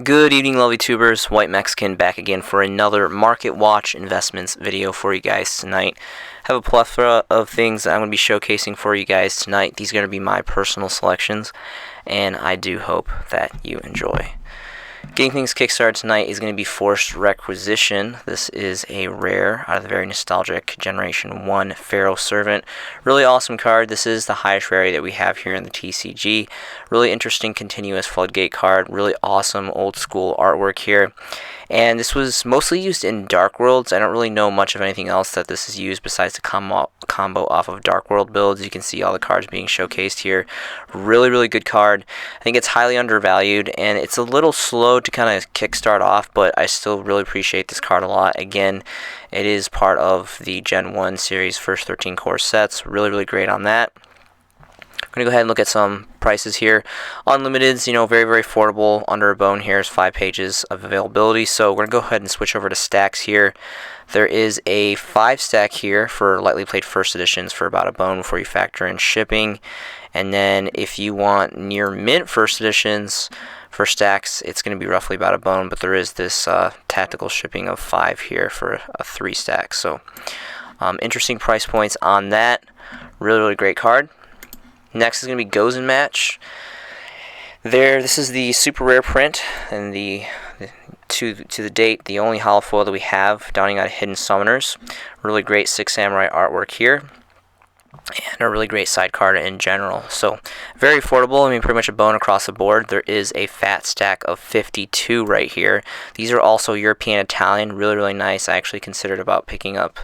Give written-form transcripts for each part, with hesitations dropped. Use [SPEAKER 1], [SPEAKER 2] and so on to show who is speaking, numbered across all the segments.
[SPEAKER 1] Good evening, lovely tubers. White Mexican back again for another Market Watch Investments video for you guys tonight. I have a plethora of things that I'm going to be showcasing for you guys tonight. These are going to be my personal selections, and I do hope that you enjoy. Getting things kickstarted tonight is going to be Forced Requisition. This is a rare out of the very nostalgic Generation 1 Pharaoh Servant. Really awesome card. This is the highest rarity that we have here in the TCG. Really interesting continuous floodgate card. Really awesome old school artwork here. And this was mostly used in Dark Worlds. I don't really know much of anything else that this is used besides the combo off of Dark World builds. You can see all the cards being showcased here. Really good card. I think it's highly undervalued, and it's a little slow to kind of kickstart off, but I still really appreciate this card a lot. Again, it is part of the Gen 1 series first 13 core sets. Really great on that. I'm going to go ahead and look at some prices here. Unlimiteds, very affordable. Under a bone here is 5 pages of availability. So we're going to go ahead and switch over to stacks here. There is a 5 stack here for lightly played first editions for about a bone before you factor in shipping. And then if you want near mint first editions for stacks, it's going to be roughly about a bone, but there is this tactical shipping of 5 here for a 3 stack. So interesting price points on that. Really great card. Next is going to be Gozen Match. This is the super rare print, and to the date, the only holo foil that we have, Dawning out of Hidden Summoners. Really great Six Samurai artwork here, and a really great side card in general. So very affordable. I mean, pretty much a bone across the board. There is a fat stack of 52 right here. These are also European Italian. Really nice. I actually considered about picking up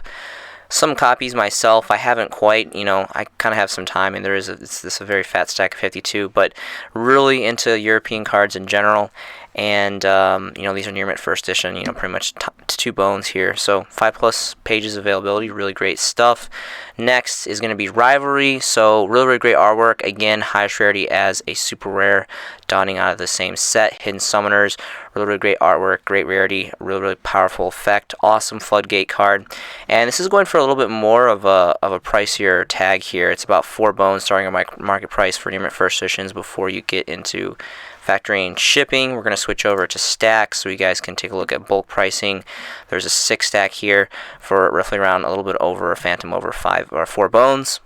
[SPEAKER 1] some copies myself. I haven't quite, I kind of have some time, and it's a very fat stack of 52, but really into European cards in general. And these are near mint first edition, pretty much 2 bones here. So 5+ pages availability, really great stuff. Next is going to be Rivalry. So really great artwork. Again, highest rarity as a super rare, dawning out of the same set. Hidden Summoners, really great artwork, great rarity, really powerful effect. Awesome floodgate card. And this is going for a little bit more of a pricier tag here. It's about 4 bones starting at market price for near mint first editions before you get into factoring shipping. We're going to switch over to stacks so you guys can take a look at bulk pricing. There's a 6 stack here for roughly around a little bit over a phantom over 5 or 4 bones.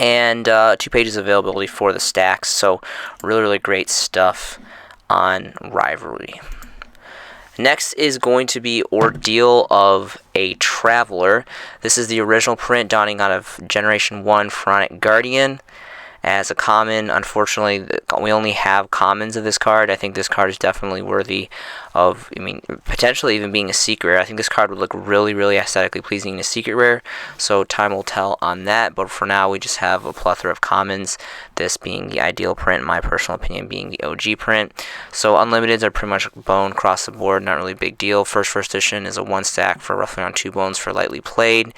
[SPEAKER 1] And 2 pages of availability for the stacks. So really great stuff on Rivalry. Next is going to be Ordeal of a Traveler. This is the original print dawning out of Generation 1 Pharaonic Guardian. As a common, unfortunately, we only have commons of this card. I think this card is definitely worthy of, potentially even being a secret rare. I think this card would look really aesthetically pleasing in a secret rare, so time will tell on that. But for now, we just have a plethora of commons, this being the ideal print, in my personal opinion being the OG print. So unlimiteds are pretty much bone across the board, not really a big deal. First edition is a 1 stack for roughly around 2 bones for lightly played.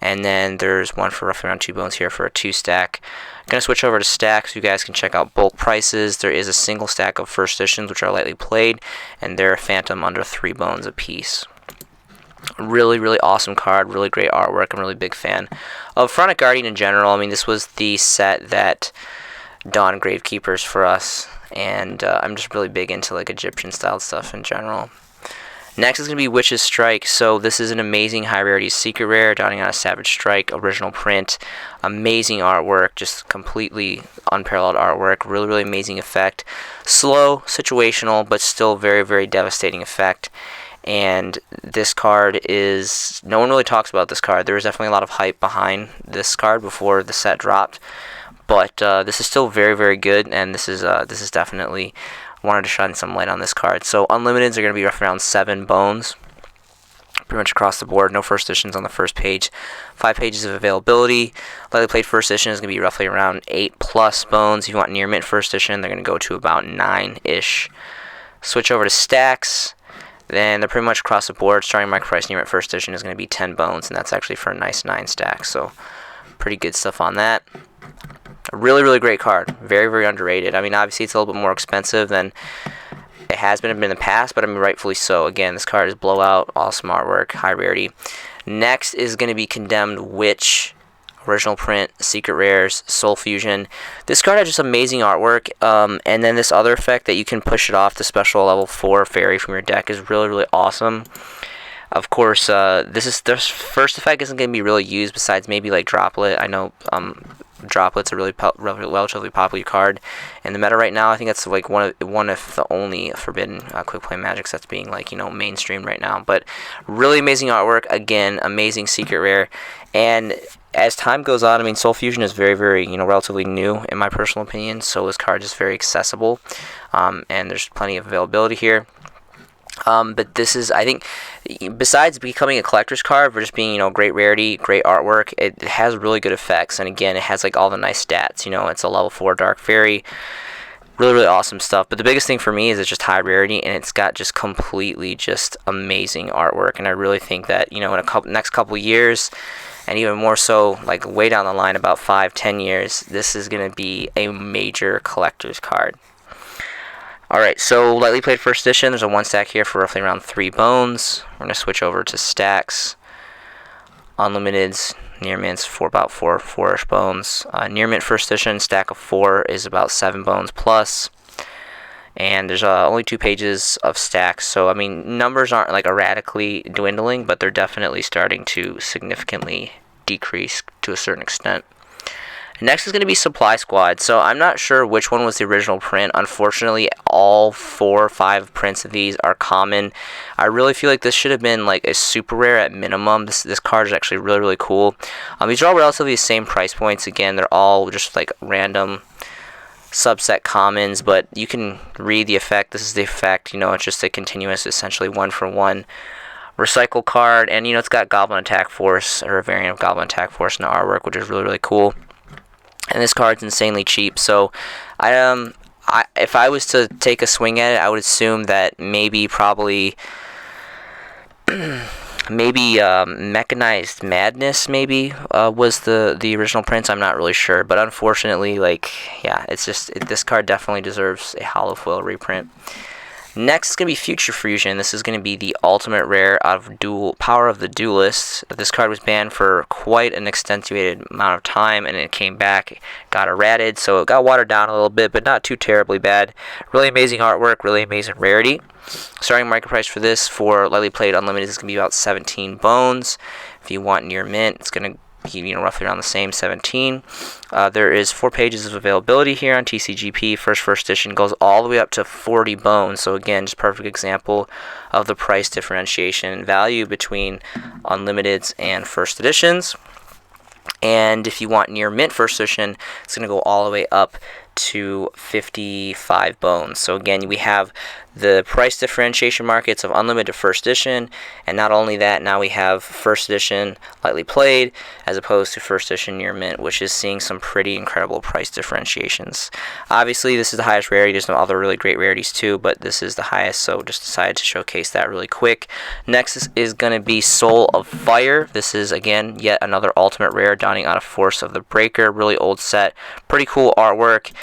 [SPEAKER 1] And then there's one for roughly around 2 bones here for a 2 stack. I'm going to switch over to stacks so you guys can check out bulk prices. There is a single stack of first editions which are lightly played, and they're a phantom under 3 bones a piece. Really awesome card, really great artwork. I'm a really big fan of Pharaonic Guardian in general. This was the set that dawned Gravekeepers for us, and I'm just really big into Egyptian style stuff in general. Next is going to be Witch's Strike. So this is an amazing high rarity secret rare, dawning out of Savage Strike, original print. Amazing artwork, just completely unparalleled artwork. Really amazing effect. Slow, situational, but still very devastating effect. And this card is, no one really talks about this card. There was definitely a lot of hype behind this card before the set dropped. But this is still very good, and this is definitely, wanted to shine some light on this card. So unlimiteds are going to be roughly around 7 bones, pretty much across the board. No first editions on the first page. 5 pages of availability. Lightly played first edition is going to be roughly around 8+ bones. If you want near mint first edition, they're going to go to about 9-ish. Switch over to stacks. Then they're pretty much across the board. Starting market price near mint first edition is going to be 10 bones, and that's actually for a nice 9 stack. So pretty good stuff on that. A really great card. Very underrated. Obviously it's a little bit more expensive than it has been in the past, but rightfully so. Again, this card is blowout, awesome artwork, high rarity. Next is going to be Condemned Witch. original print, secret rares, Soul Fusion. This card has just amazing artwork, and then this other effect that you can push it off to special level 4 fairy from your deck is really, really awesome. Of course, this first effect isn't going to be really used besides maybe like Droplet. I know Droplet's a relatively popular card in the meta right now. I think that's like one of the only forbidden quick play magics that's being like mainstreamed right now. But really amazing artwork. Again, amazing secret rare. And as time goes on, I mean, Soul Fusion is very, very relatively new in my personal opinion. So this card is very accessible, and there's plenty of availability here. But this is, I think, besides becoming a collector's card for just being, great rarity, great artwork, it has really good effects. And again, it has like all the nice stats. It's a level 4 Dark Fairy. Really, really awesome stuff. But the biggest thing for me is it's just high rarity, and it's got just completely just amazing artwork. And I really think that, in a next couple years, and even more so, like way down the line, about 5-10 years, this is going to be a major collector's card. Alright, so lightly played first edition. There's a 1 stack here for roughly around 3 bones. We're going to switch over to stacks. Unlimiteds, near mints for about 4-ish bones. Near mint first edition, stack of 4 is about 7 bones plus. And there's only 2 pages of stacks. So, I mean, numbers aren't like erratically dwindling, but they're definitely starting to significantly decrease to a certain extent. Next is going to be Supply Squad. So I'm not sure which one was the original print. Unfortunately, all 4 or 5 prints of these are common. I really feel like this should have been like a super rare at minimum. This card is actually really, really cool. These are all relatively the same price points. Again, they're all just like random subset commons, but you can read the effect. This is the effect. It's just a continuous, essentially 1-for-1 recycle card. And, it's got Goblin Attack Force, or a variant of Goblin Attack Force in the artwork, which is really, really cool. And this card's insanely cheap, so if I was to take a swing at it, I would assume that maybe Mechanized Madness was the original print. I'm not really sure, but unfortunately, this card definitely deserves a hollow foil reprint. Next is going to be Future Fusion. This is going to be the ultimate rare out of Power of the Duelist. This card was banned for quite an extenuated amount of time, and it came back, got errated, so it got watered down a little bit, but not too terribly bad. Really amazing artwork, really amazing rarity. Starting market price for this for lightly played unlimited is going to be about 17 bones. If you want near mint, it's going to roughly around the same 17. There is 4 pages of availability here on TCGP. First edition goes all the way up to 40 bones. So again, just perfect example of the price differentiation and value between unlimiteds and first editions. And if you want near mint first edition, it's going to go all the way up to 55 bones. So again, we have the price differentiation markets of unlimited first edition, and not only that, now we have first edition lightly played as opposed to first edition near mint, which is seeing some pretty incredible price differentiations. Obviously, this is the highest rarity. There's some other really great rarities too, but this is the highest, so just decided to showcase that really quick. Next is going to be Soul of Fire. This is again yet another ultimate rare, dawning out of Force of the Breaker. Really old set, pretty cool artwork.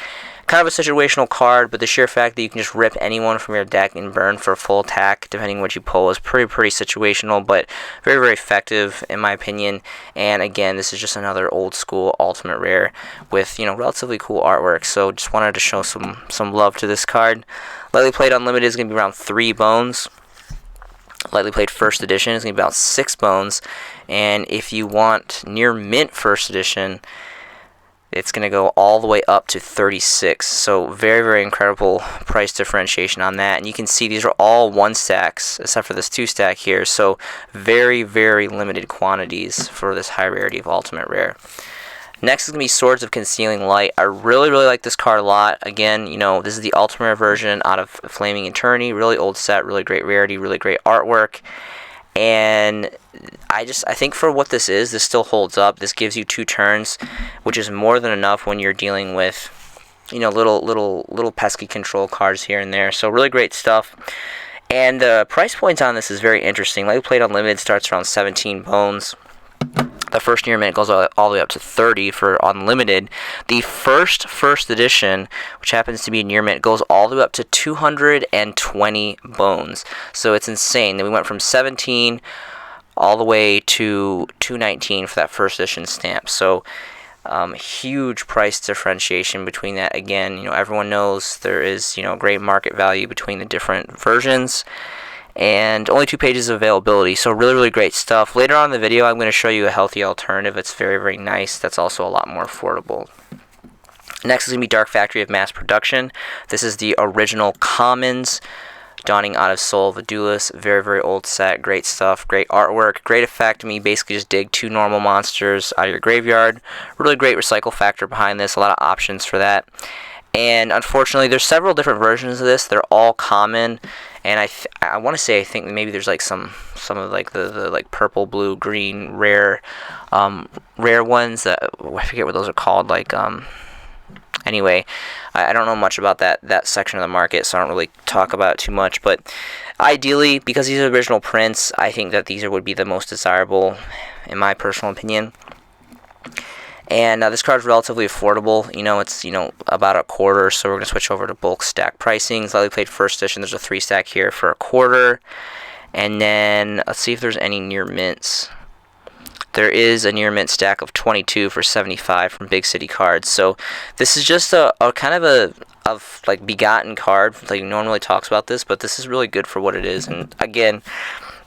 [SPEAKER 1] Kind of a situational card, but the sheer fact that you can just rip anyone from your deck and burn for a full attack, depending what you pull, is pretty situational, but very, very effective in my opinion. And again, this is just another old school ultimate rare with relatively cool artwork. So just wanted to show some love to this card. Lightly played unlimited is going to be around 3 bones. Lightly played first edition is going to be about 6 bones, and if you want near mint first edition, it's going to go all the way up to 36. So very, very incredible price differentiation on that. And you can see these are all 1 stacks, except for this 2 stack here. So very, very limited quantities for this high rarity of ultimate rare. Next is going to be Swords of Concealing Light. I really, really like this card a lot. Again, this is the ultimate rare version out of Flaming Eternity. Really old set, really great rarity, really great artwork. And I think for what this is, this still holds up. This gives you 2 turns, which is more than enough when you're dealing with, little pesky control cards here and there. So really great stuff. And the price points on this is very interesting. Lightly played unlimited starts around 17 bones. The first near mint goes all the way up to 30 for unlimited. The first edition, which happens to be near mint, goes all the way up to 220 bones. So it's insane. Then we went from 17 all the way to $219 for that first edition stamp. So huge price differentiation between that. Again, everyone knows there is great market value between the different versions, and only 2 pages of availability, so really great stuff. Later on in the video, I'm going to show you a healthy alternative. It's very nice. That's also a lot more affordable. Next is going to be Dark Factory of Mass Production. This is the original Commons, Dawning out of Soul of a Duelist. Very old set. Great stuff. Great artwork. Great effect. I mean, basically just dig 2 normal monsters out of your graveyard. Really great recycle factor behind this. A lot of options for that. And unfortunately, there's several different versions of this. They're all common. And I want to say, I think maybe there's like some of like the like purple, blue, green, rare ones that I forget what those are called. Like anyway, I don't know much about that section of the market, so I don't really talk about it too much. But ideally, because these are original prints, I think that these would be the most desirable, in my personal opinion. And this card is relatively affordable. It's about a quarter. So we're gonna switch over to bulk stack pricing. Slightly played first edition. There's a 3 stack here for a quarter. And then let's see if there's any near mints. There is a near mint stack of 22 for 75 from Big City Cards. So this is just a kind of a begotten card. Like normally talks about this, but this is really good for what it is. And again,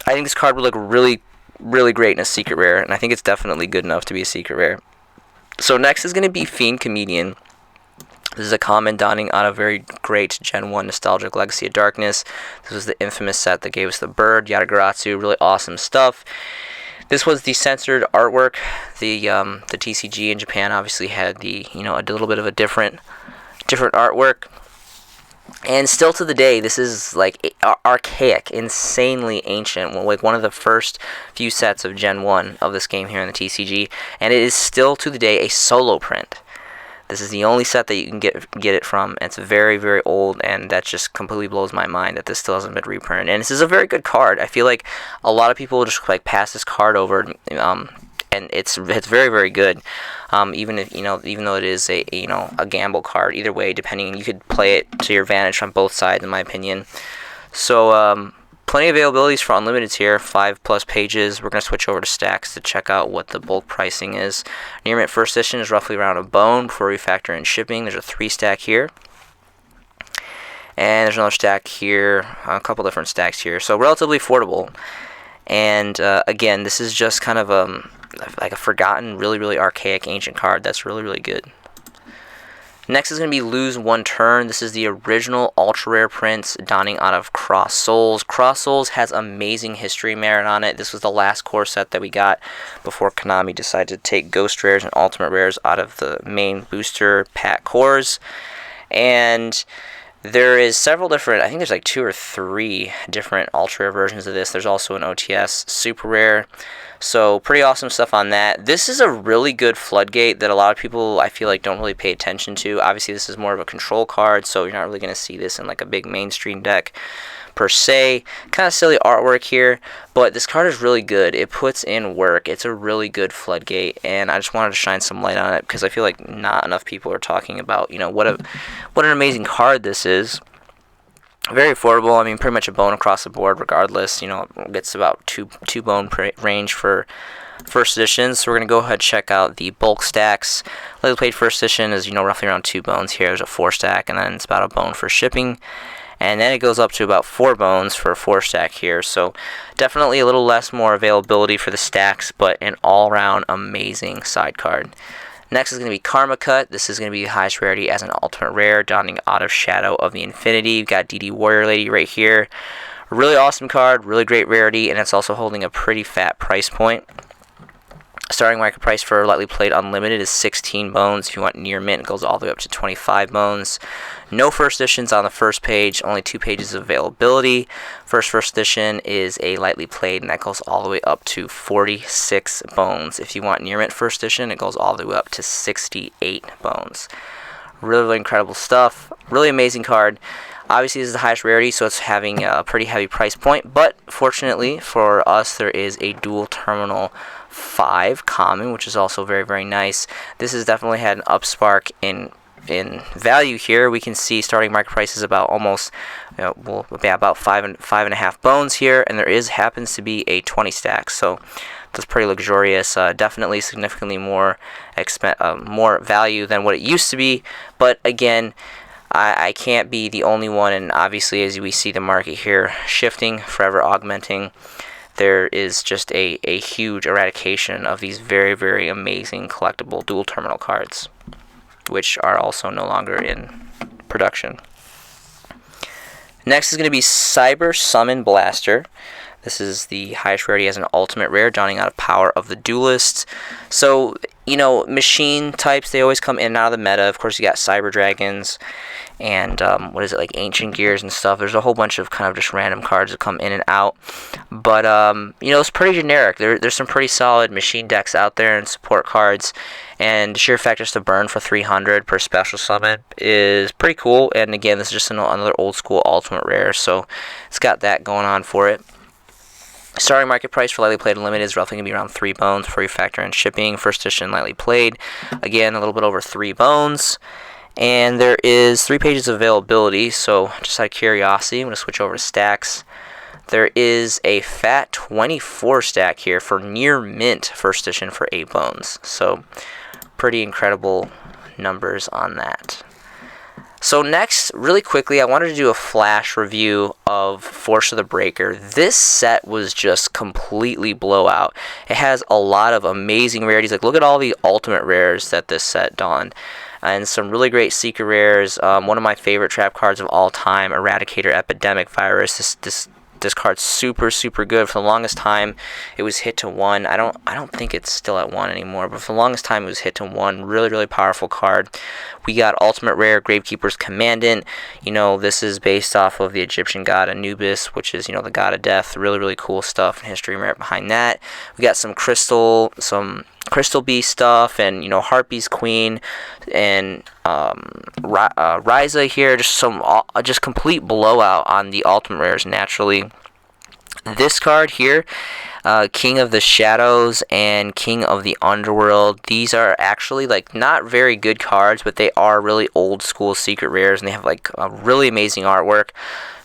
[SPEAKER 1] I think this card would look really great in a secret rare, and I think it's definitely good enough to be a secret rare. So next is going to be Fiend Comedian. This is a common dawning out of very great Gen 1 nostalgic Legacy of Darkness. This was the infamous set that gave us the bird, Yatagarasu, really awesome stuff. This was the censored artwork. The TCG in Japan obviously had a little bit of a different artwork. And still to the day, this is like archaic, insanely ancient. Like one of the first few sets of Gen 1 of this game here in the TCG, and it is still to the day a solo print. This is the only set that you can get it from. It's very old, and that just completely blows my mind that this still hasn't been reprinted. And this is a very good card. I feel like a lot of people just like pass this card over, and it's very good. Even though it is a gamble card, either way, depending, you could play it to your advantage on both sides, in my opinion. So plenty of availabilities for unlimiteds here, 5+ pages. We're gonna switch over to stacks to check out what the bulk pricing is. Near mint first edition is roughly around a bone before we factor in shipping. There's a 3 stack here. And there's another stack here, a couple different stacks here. So relatively affordable. And again, this is just kind of like a forgotten, really archaic ancient card that's really good. Next is going to be Lose One Turn. This is the original ultra rare prints dawning out of Cross Souls. Cross Souls has amazing history merit on it. This was the last core set that we got before Konami decided to take Ghost Rares and Ultimate Rares out of the main booster pack cores. And there is several different, I think there's like 2 or 3 different ultra rare versions of this. There's also an OTS super rare. So pretty awesome stuff on that. This is a really good floodgate that a lot of people, I feel like, don't really pay attention to. Obviously, this is more of a control card, so you're not really going to see this in like a big mainstream deck per se. Kind of silly artwork here, but this card is really good. It puts in work. It's a really good floodgate, and I just wanted to shine some light on it because I feel like not enough people are talking about, what an amazing card this is. Very affordable. I mean, pretty much a bone across the board regardless. It gets about two bone range for first edition. So we're going to go ahead and check out the bulk stacks. Lately played first edition is, roughly around 2 bones here. There's a 4 stack, and then it's about a bone for shipping. And then it goes up to about 4 bones for a 4 stack here. So definitely a little less more availability for the stacks, but an all-around amazing side card. Next is going to be Karma Cut. This is going to be the highest rarity as an ultimate rare, dawning out of Shadow of the Infinity. We've got DD Warrior Lady right here. Really awesome card, really great rarity, and it's also holding a pretty fat price point. Starting market price for lightly played unlimited is 16 bones. If you want near mint, it goes all the way up to 25 bones. No first editions on the first page, only 2 pages of availability. First edition is a lightly played, and that goes all the way up to 46 bones. If you want near mint first edition, it goes all the way up to 68 bones. Really incredible stuff. Really amazing card. Obviously, this is the highest rarity, so it's having a pretty heavy price point. But fortunately for us, there is a dual terminal 5 common, which is also very nice. This has definitely had an upspark in in value here, we can see starting market price is about almost, will be about five and a half bones here, and there happens to be a 20 stack, so that's pretty luxurious. Definitely significantly more value than what it used to be, but again, I can't be the only one, and obviously as we see the market here shifting, forever augmenting, there is just a huge eradication of these very, very amazing collectible dual terminal cards, which are also no longer in production. Next is going to be Cyber Summon Blaster. This is the highest rarity as an ultimate rare, dawning out of Power of the Duelist. So, machine types, they always come in and out of the meta. Of course, you got Cyber Dragons and, like Ancient Gears and stuff. There's a whole bunch of kind of just random cards that come in and out. But, it's pretty generic. There's some pretty solid machine decks out there and support cards. And the sheer fact just to burn for 300 per special summon is pretty cool. And again, this is just another old school ultimate rare. So, it's got that going on for it. Starting market price for lightly played limited is roughly going to be around 3 bones before you factor in shipping. First edition lightly played, again, a little bit over 3 bones. And there is 3 pages of availability, so just out of curiosity, I'm going to switch over to stacks. There is a fat 24 stack here for near mint first edition for 8 bones. So pretty incredible numbers on that. So next, really quickly, I wanted to do a flash review of Force of the Breaker. This set was just completely blowout. It has a lot of amazing rarities. Like, look at all the ultimate rares that this set donned. And some really great secret rares. One of my favorite trap cards of all time, Eradicator Epidemic Virus. This card's super, super good. For the longest time, it was hit to 1. I don't think it's still at 1 anymore, but for the longest time, it was hit to 1. Really, really powerful card. We got Ultimate Rare Gravekeeper's Commandant. This is based off of the Egyptian god Anubis, which is, the god of death. Really, really cool stuff and history merit behind that. We got some Crystal Beast stuff, and Harpy's Queen, and Ryza here. Just complete blowout on the ultimate rares naturally. This card here, King of the Shadows and King of the Underworld, these are actually not very good cards, but they are really old school secret rares, and they have a really amazing artwork.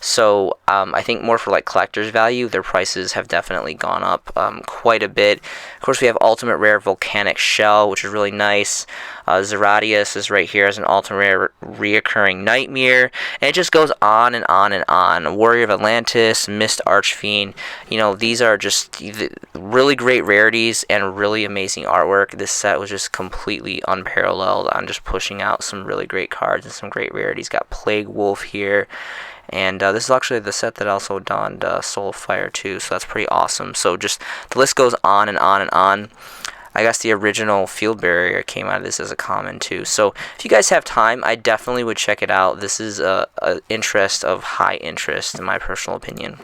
[SPEAKER 1] So I think more for collector's value, their prices have definitely gone up quite a bit. Of course, we have Ultimate Rare Volcanic Shell, which is really nice. Zeratius is right here as an Ultimate Rare Reoccurring Nightmare. And it just goes on and on and on. Warrior of Atlantis, Mist Archfiend. These are just really great rarities and really amazing artwork. This set was just completely unparalleled on just pushing out some really great cards and some great rarities. Got Plague Wolf here. And this is actually the set that also donned Soul of Fire too, so that's pretty awesome. So just the list goes on and on and on. I guess the original Field Barrier came out of this as a common too. So if you guys have time, I definitely would check it out. This is a interest of high interest in my personal opinion.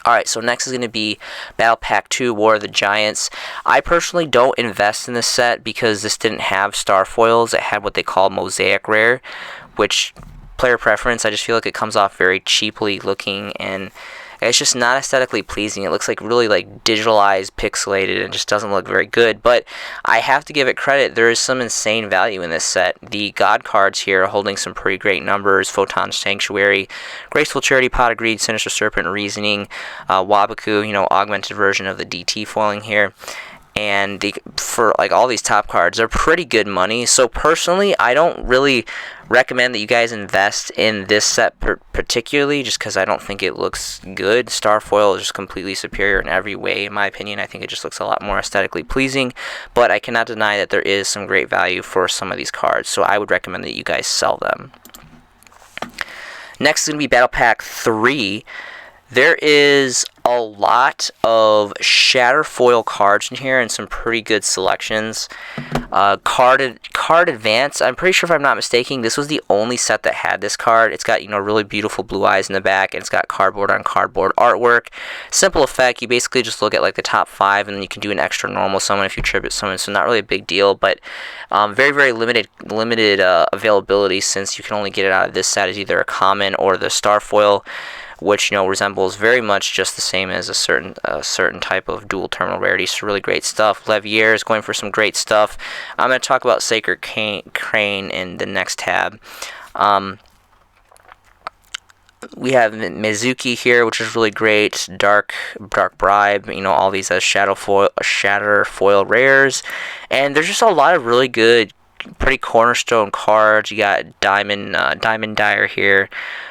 [SPEAKER 1] Alright, so next is going to be Battle Pack 2, War of the Giants. I personally don't invest in this set because this didn't have star foils. It had what they call Mosaic Rare, which, player preference, I just feel like it comes off very cheaply looking, and it's just not aesthetically pleasing. It looks really digitalized, pixelated, and just doesn't look very good. But I have to give it credit. There is some insane value in this set. The God cards here are holding some pretty great numbers. Photon Sanctuary, Graceful Charity, Pot of Greed, Sinister Serpent, Reasoning, Wabaku, augmented version of the DT foiling here. And for all these top cards, they're pretty good money. So personally, I don't really recommend that you guys invest in this set particularly, just because I don't think it looks good. Starfoil is just completely superior in every way, in my opinion. I think it just looks a lot more aesthetically pleasing, but I cannot deny that there is some great value for some of these cards, so I would recommend that you guys sell them. Next is going to be Battle Pack 3. There is a lot of Shatterfoil cards in here and some pretty good selections. Card Advance, I'm pretty sure, if I'm not mistaken, this was the only set that had this card. It's got, really beautiful blue eyes in the back, and it's got cardboard on cardboard artwork. Simple effect, you basically just look at the top 5, and then you can do an extra normal summon if you tribute summon, so not really a big deal, but very, very limited availability, since you can only get it out of this set as either a common or the Starfoil. which resembles very much just the same as a certain type of dual terminal rarity. So really great stuff. Levier is going for some great stuff. I'm going to talk about Sacred Crane in the next tab. We have Mizuki here, which is really great. Dark Bribe, all these as shatter foil rares, and there's just a lot of really good, pretty cornerstone cards. You got Diamond Dyer here,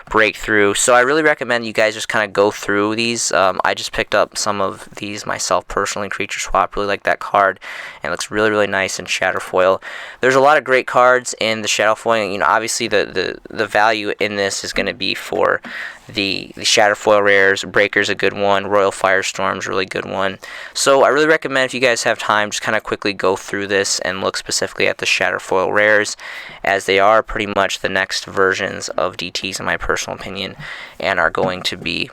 [SPEAKER 1] Breakthrough. So I really recommend you guys just kind of go through these. I just picked up some of these myself personally. Creature Swap, really like that card, and it looks really, really nice in shatter foil. There's a lot of great cards in the shadow foil. Obviously the value in this is going to be for the shatter foil rares. Breaker's a good one. Royal Firestorm's a really good one. So I really recommend, if you guys have time, just kind of quickly go through this and look specifically at the shatter foil rares, as they are pretty much the next versions of DTs in my personal opinion, and are going to be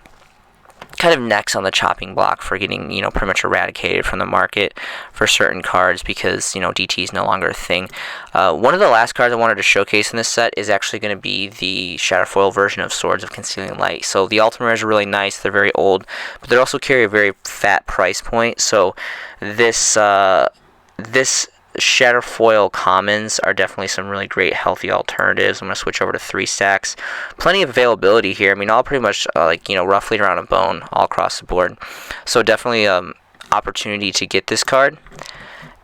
[SPEAKER 1] kind of next on the chopping block for getting pretty much eradicated from the market for certain cards, because DT is no longer a thing. One of the last cards I wanted to showcase in this set is actually going to be the Shatterfoil version of Swords of Concealing Light. So the Ultimates are really nice. They're very old, but they also carry a very fat price point. So this Shatterfoil commons are definitely some really great healthy alternatives. I'm going to switch over to 3 stacks. Plenty of availability here. All pretty much roughly around a bone all across the board. So definitely opportunity to get this card.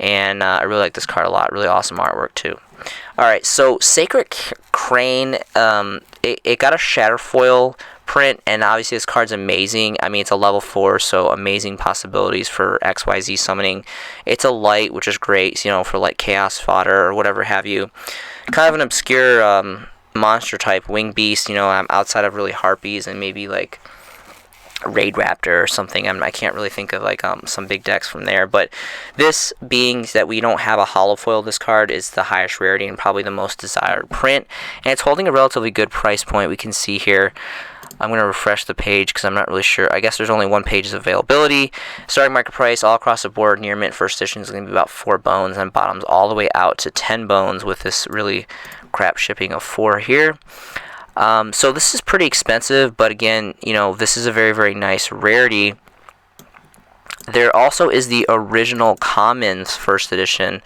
[SPEAKER 1] And I really like this card a lot. Really awesome artwork too. Alright, so Sacred Crane, it got a Shatterfoil print, and obviously this card's amazing. It's a level 4, so amazing possibilities for XYZ summoning. It's a light, which is great, for like chaos fodder or whatever have you. Kind of an obscure monster type, wing beast, outside of really harpies and maybe like Raid Raptor or something. I can't really think of like some big decks from there, but this being that we don't have a hollow foil, this card is the highest rarity and probably the most desired print, and it's holding a relatively good price point. We can see here, I'm going to refresh the page because I'm not really sure. I guess there's only 1 page's availability. Starting market price all across the board, near mint first edition is going to be about 4 bones, and bottoms all the way out to 10 bones with this really crap shipping of 4 here. So this is pretty expensive, but again, this is a very, very nice rarity. There also is the original Commons first edition,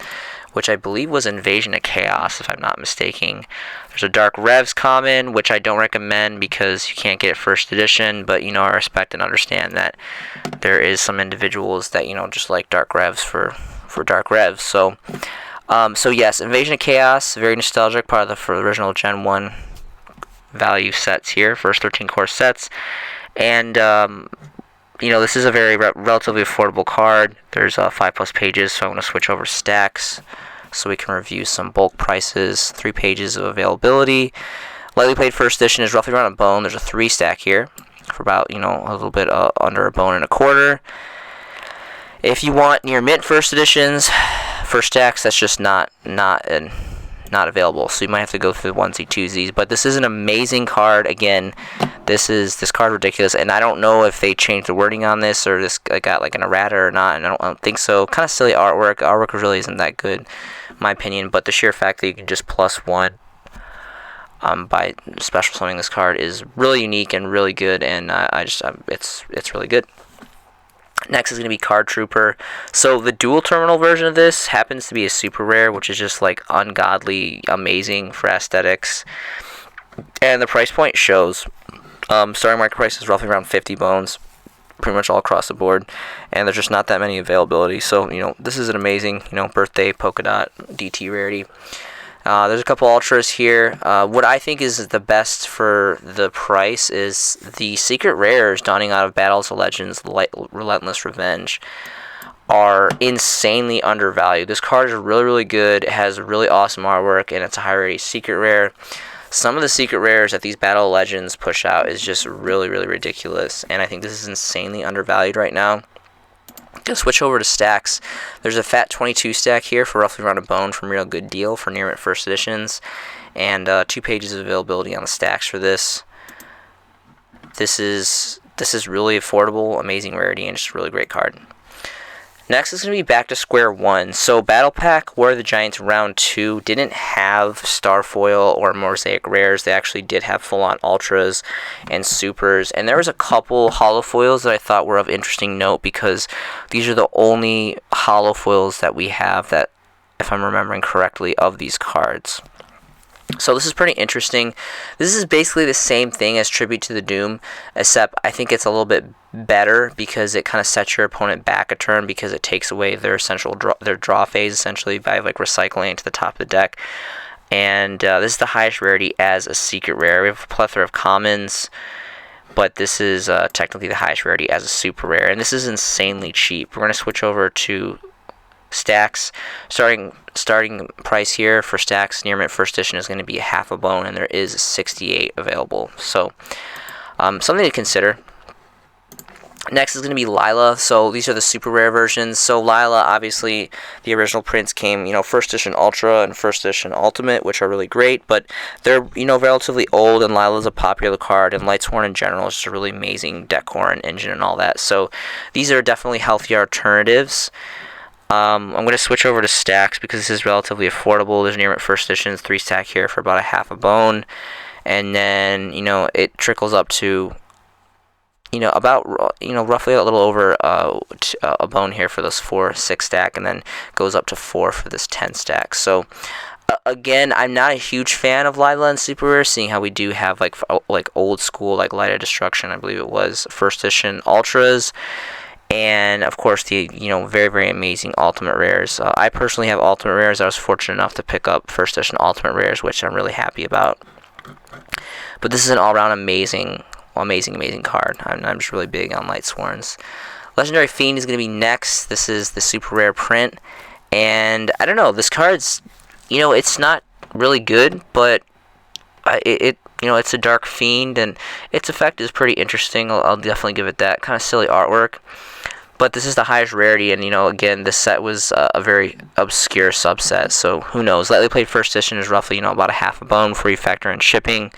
[SPEAKER 1] which I believe was Invasion of Chaos, if I'm not mistaken. There's a Dark Revs common, which I don't recommend because you can't get it first edition, but I respect and understand that there is some individuals that just like Dark Revs for Dark Revs. So yes, Invasion of Chaos, very nostalgic, part of the original Gen 1 value sets here, first 13 core sets, and this is a very relatively affordable card. There's 5+ pages, so I'm going to switch over stacks so we can review some bulk prices. 3 pages of availability. Lightly played first edition is roughly around a bone. There's a 3 stack here for about a little bit under a bone and a quarter. If you want near mint first editions, first stacks, that's just not available, so you might have to go through the onesie twosies. But this is an amazing card. Again, this card ridiculous, and I don't know if they changed the wording on this or this got like an errata or not, and I don't think so. Kind of silly artwork really isn't that good in my opinion, but the sheer fact that you can just +1 by special summoning this card is really unique and really good, and it's really good. Next is going to be Card Trooper. So the dual terminal version of this happens to be a super rare, which is just like ungodly amazing for aesthetics. And the price point shows. Starting market price is roughly around 50 bones, pretty much all across the board. And there's just not that many availability. So, this is an amazing, birthday polka dot DT rarity. There's a couple ultras here. What I think is the best for the price is the secret rares dawning out of Battles of Legends, Relentless Revenge, are insanely undervalued. This card is really, really good. It has really awesome artwork, and it's a high rarity secret rare. Some of the secret rares that these Battle of Legends push out is just really, really ridiculous, and I think this is insanely undervalued right now. Gonna switch over to stacks. There's a fat 22 stack here for roughly around a bone from Real Good Deal for near mint first editions, and 2 pages of availability on the stacks for this. This is really affordable, amazing rarity, and just a really great card. Next is going to be back to square one. So Battle Pack War of the Giants Round 2 didn't have Starfoil or Mosaic Rares. They actually did have full-on Ultras and Supers. And there was a couple holofoils that I thought were of interesting note because these are the only holofoils that we have that, if I'm remembering correctly, of these cards. So this is pretty interesting. This is basically the same thing as Tribute to the Doom, except I think it's a little bit better because it kind of sets your opponent back a turn because it takes away their draw phase essentially by like recycling it to the top of the deck. And this is the highest rarity as a secret rare. We have a plethora of commons, but this is technically the highest rarity as a super rare, and this is insanely cheap. We're going to switch over to stacks. Starting price here for stacks near mint first edition is going to be half a bone, and there is 68 available. So something to consider. Next is going to be Lyla. So these are the super rare versions. So Lyla, obviously, the original prints came, first edition Ultra and first edition Ultimate, which are really great, but they're, relatively old, and Lyla's a popular card, and Lightsworn in general is just a really amazing decor and engine and all that. So these are definitely healthy alternatives. I'm going to switch over to stacks because this is relatively affordable. There's near mint first editions, 3-stack here for about a half a bone, and then it trickles up to about roughly a little over a bone here for this 4-6-stack, and then goes up to 4 for this 10-stack. So again, I'm not a huge fan of Lyla and Super Rare, seeing how we do have like old school like Light of Destruction, I believe it was, first edition Ultras. And of course the very, very amazing Ultimate Rares. I personally have Ultimate Rares. I was fortunate enough to pick up first edition Ultimate Rares, which I'm really happy about. But this is an all-around amazing card. I'm just really big on Lightsworns. Legendary Fiend is going to be next. This is the super rare print, and I don't know. This card's it's not really good, but it's a Dark Fiend, and its effect is pretty interesting. I'll definitely give it that. Kind of silly artwork. But this is the highest rarity, and again, this set was a very obscure subset, so who knows. Lightly Played first edition is roughly about a half a bone before you factor in shipping.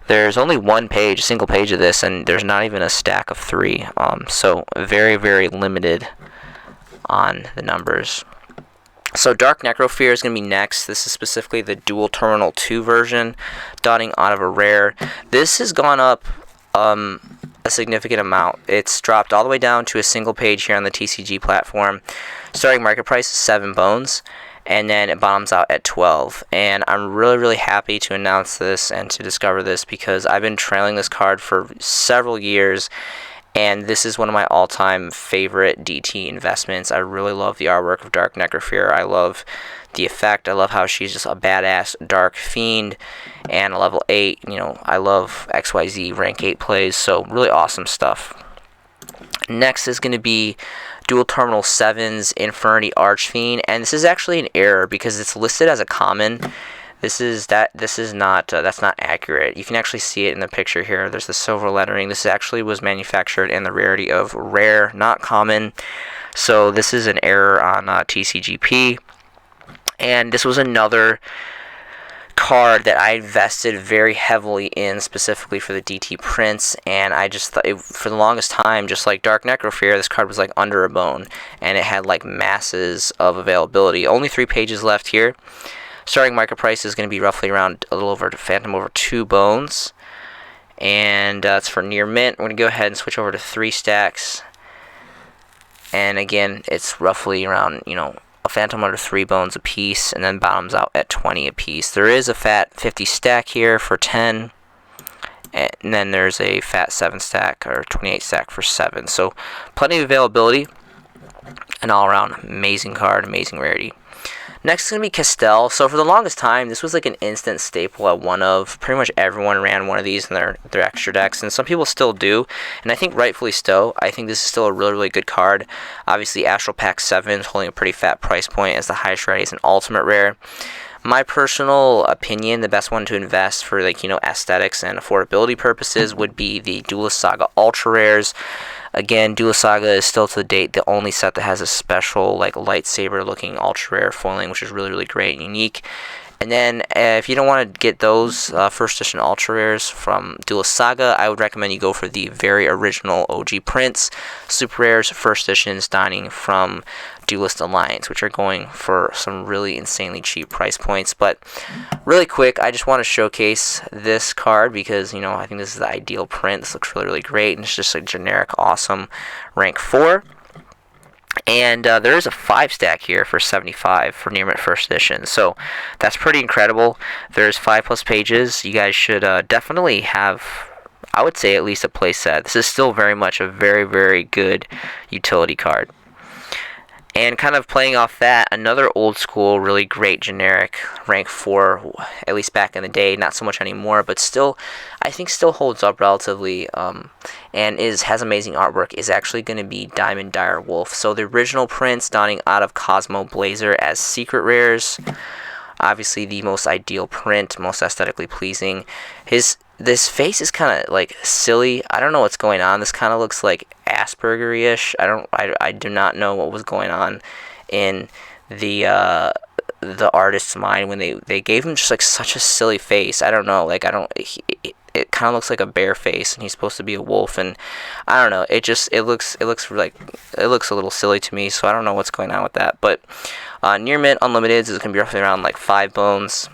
[SPEAKER 1] There's only one page, a single page of this, and there's not even a stack of 3. So very, very limited on the numbers. So Dark Necrofear is going to be next. This is specifically the Dual Terminal 2 version, dotting out of a rare. This has gone up a significant amount. It's dropped all the way down to a single page here on the TCG platform. Starting market price is 7 bones, and then it bottoms out at 12. And I'm really, really happy to announce this and to discover this because I've been trailing this card for several years, and this is one of my all-time favorite DT investments. I really love the artwork of Dark Necrofear. I love the effect. I love how she's just a badass Dark Fiend, and a level 8. I love XYZ rank 8 plays, so really awesome stuff. Next is going to be Dual Terminal 7's Infernity Archfiend, and this is actually an error because it's listed as a common. That's not accurate. You can actually see it in the picture here. There's the silver lettering. This actually was manufactured in the rarity of rare, not common. So this is an error on TCGP. And this was another card that I invested very heavily in, specifically for the DT prints, and I just thought, for the longest time, just like Dark Necrofear, this card was like under a bone, and it had like masses of availability. Only 3 pages left here. Starting market price is going to be roughly around a little over Phantom over 2 bones, and that's for near mint. We're going to go ahead and switch over to 3 stacks, and again, it's roughly around a Phantom under 3 bones a piece, and then bottoms out at 20 a piece. There is a fat 50 stack here for 10, and then there's a fat 7 stack or 28 stack for 7. So plenty of availability. An all-around amazing card, amazing rarity. Next is going to be Castel. So for the longest time, this was like an instant staple at one of. Pretty much everyone ran one of these in their extra decks, and some people still do, and I think rightfully so. I think this is still a really, really good card. Obviously, Astral Pack 7 is holding a pretty fat price point as the highest rarity is an ultimate rare. My personal opinion, the best one to invest for aesthetics and affordability purposes would be the Duelist Saga Ultra Rares. Again, Duelist Saga is still to date the only set that has a special lightsaber looking ultra rare foiling, which is really, really great and unique. And then if you don't want to get those first edition ultra rares from Duelist Saga, I would recommend you go for the very original OG prints, super rares, first editions, Donning from Duelist Alliance, which are going for some really insanely cheap price points. But really quick, I just want to showcase this card because, you know, I think this is the ideal print. This looks really, really great, and it's just a generic, awesome rank 4. And there is a 5-stack here for 75 for Near Mint First Edition, so that's pretty incredible. There's 5+ pages. You guys should definitely have, I would say, at least a playset. This is still very much a very, very good utility card. And kind of playing off that, another old school, really great generic rank 4, at least back in the day, not so much anymore, but still, I think still holds up relatively, and has amazing artwork, is actually going to be Diamond Dire Wolf. So the original prints donning out of Cosmo Blazer as secret rares, obviously the most ideal print, most aesthetically pleasing. This face is kind of like silly. I don't know what's going on. This kind of looks like Asperger-ish. I do not know what was going on in the artist's mind when they gave him just like such a silly face. I don't know. Like it kind of looks like a bear face, and he's supposed to be a wolf, and I don't know. It looks a little silly to me. So I don't know what's going on with that. But Near Mint Unlimiteds is gonna be roughly around like 5 bones.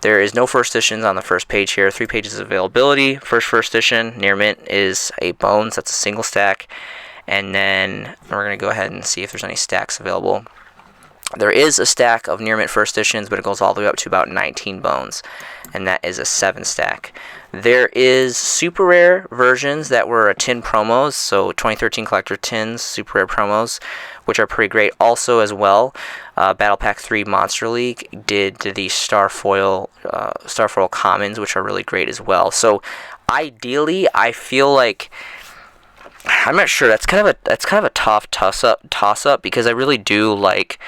[SPEAKER 1] There is no first editions on the first page here. 3 pages of availability. First edition, Near Mint is 8 bones. That's a single stack. And then we're going to go ahead and see if there's any stacks available. There is a stack of Near Mint first editions, but it goes all the way up to about 19 bones. And that is a 7-stack. There is super rare versions that were tin promos, so 2013 collector tins, super rare promos, which are pretty great. Also, as well, Battle Pack 3 Monster League did the Starfoil commons, which are really great as well. So, ideally, I feel like I'm not sure. That's kind of a tough toss up because I really do like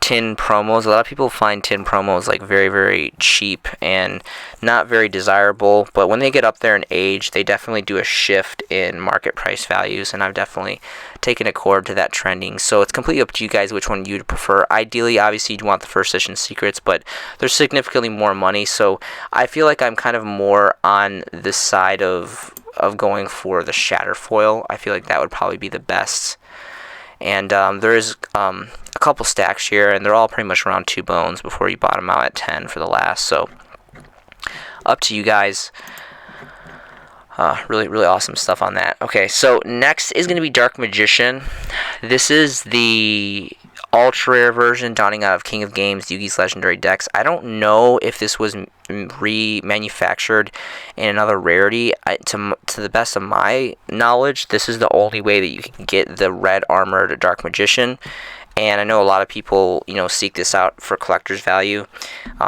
[SPEAKER 1] tin promos. A lot of people find tin promos like very, very cheap and not very desirable, but when they get up there in age, they definitely do a shift in market price values, and I've definitely taken accord to that trending. So it's completely up to you guys which one you'd prefer. Ideally, obviously, you'd want the first edition secrets, but there's significantly more money, so I feel like I'm kind of more on the side of going for the shatter foil. I feel like that would probably be the best. And there is a couple stacks here, and they're all pretty much around 2 bones before you bottom out at 10 for the last. So up to you guys. Really, really awesome stuff on that. Okay, so next is going to be Dark Magician. This is the ultra rare version donning out of King of Games, Yugi's Legendary Decks. I don't know if this was remanufactured in another rarity. To the best of my knowledge, this is the only way that you can get the red armored Dark Magician. And I know a lot of people, seek this out for collector's value.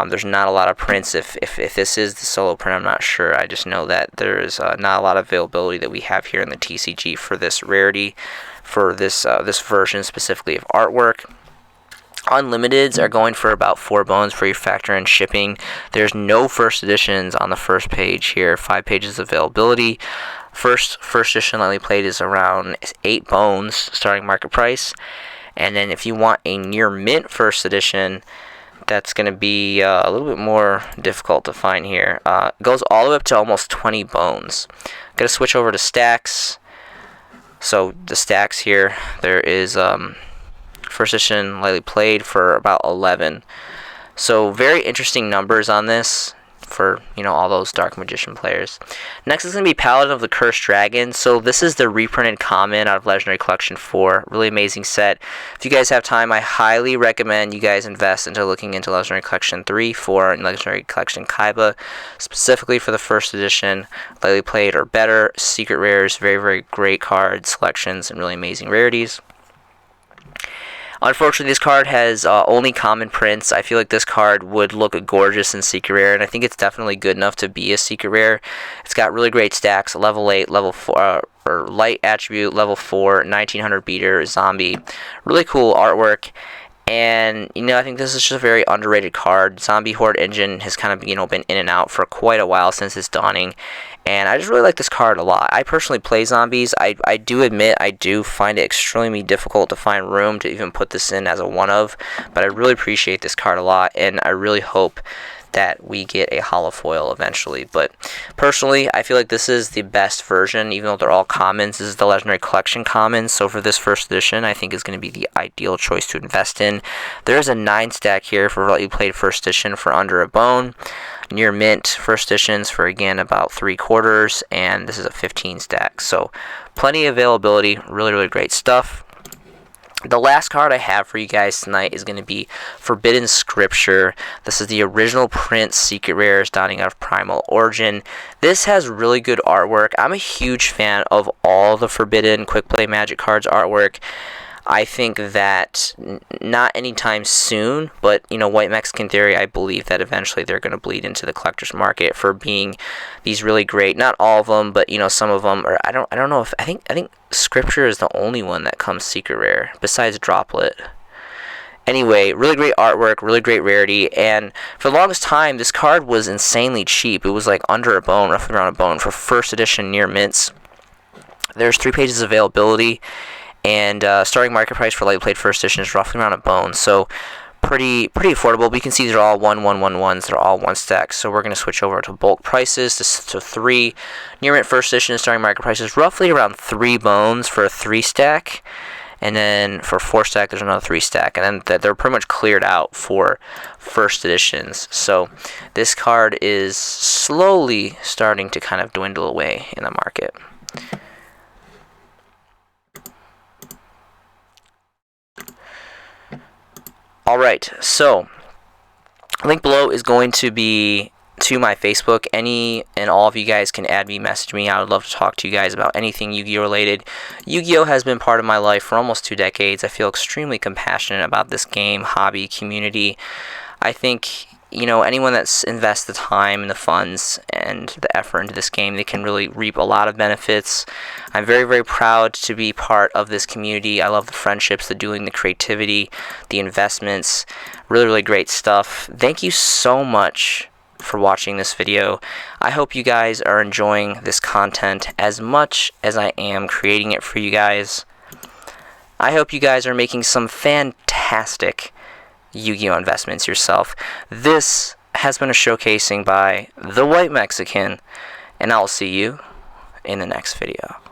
[SPEAKER 1] There's not a lot of prints. If this is the solo print, I'm not sure. I just know that there's not a lot of availability that we have here in the TCG for this rarity, for this version specifically of artwork. Unlimiteds are going for about 4 bones for your factor in shipping. There's no first editions on the first page here. 5 pages of availability. First edition lightly played is around 8 bones starting market price. And then if you want a near mint first edition, that's going to be a little bit more difficult to find here. It goes all the way up to almost 20 bones. Going to switch over to stacks. So the stacks here, there is first edition lightly played for about 11. So very interesting numbers on this for all those Dark Magician players. Next is going to be Paladin of the Cursed Dragon. So this is the reprinted common out of Legendary Collection 4. Really amazing set. If you guys have time, I highly recommend you guys invest into looking into Legendary Collection 3, 4, and Legendary Collection Kaiba, specifically for the first edition, lightly played or better, secret rares, very, very great card selections, and really amazing rarities. Unfortunately, this card has only common prints. I feel like this card would look gorgeous in Secret Rare, and I think it's definitely good enough to be a Secret Rare. It's got really great stacks, level 8, level 4, or light attribute, level 4, 1900 beater, zombie. Really cool artwork. And, I think this is just a very underrated card. Zombie Horde Engine has kind of, been in and out for quite a while since its dawning. And I just really like this card a lot. I personally play zombies. I do admit I do find it extremely difficult to find room to even put this in as a one of, but I really appreciate this card a lot, and I really hope that we get a holo foil eventually. But personally, I feel like this is the best version, even though they're all commons. This is the Legendary Collection common, so for this first edition, I think is going to be the ideal choice to invest in. There is a 9 stack here for what you played first edition for under a bone. Near mint first editions for, again, about 3/4, and this is a 15 stack. So plenty of availability, really great stuff. The last card I have for you guys tonight is going to be Forbidden Scripture. This is the original print Secret Rares Dawning of Primal Origin. This has really good artwork. I'm a huge fan of all the Forbidden Quick Play Magic cards artwork. I think that not anytime soon, but, you know, White Mexican Theory, I believe that eventually they're going to bleed into the collector's market for being these really great, not all of them, but, you know, some of them, or I don't know if, I think Scripture is the only one that comes secret rare, besides Droplet. Anyway, really great artwork, really great rarity, and for the longest time, this card was insanely cheap. It was like under a bone, roughly around a bone, for first edition near mints. There's 3 pages of availability, and starting market price for lightly played first edition is roughly around a bone, so pretty affordable. But you can see they're all 1/1/1/1s. They're all 1 stack. So we're going to switch over to bulk prices to 3. Near mint first edition starting market price is roughly around 3 bones for a 3 stack, and then for 4 stack there's another 3 stack, and then they're pretty much cleared out for first editions. So this card is slowly starting to kind of dwindle away in the market. Alright, so link below is going to be to my Facebook. Any and all of you guys can add me, message me. I would love to talk to you guys about anything Yu-Gi-Oh related. Yu-Gi-Oh has been part of my life for almost 2 decades. I feel extremely compassionate about this game, hobby, community. I think, you know, anyone that invests the time and the funds and the effort into this game, they can really reap a lot of benefits. I'm very proud to be part of this community. I love the friendships, the dueling, the creativity, the investments. Really great stuff. Thank you so much for watching this video. I hope you guys are enjoying this content as much as I am creating it for you guys. I hope you guys are making some fantastic Yu-Gi-Oh investments yourself. This has been a showcasing by The White Mexican, and I'll see you in the next video.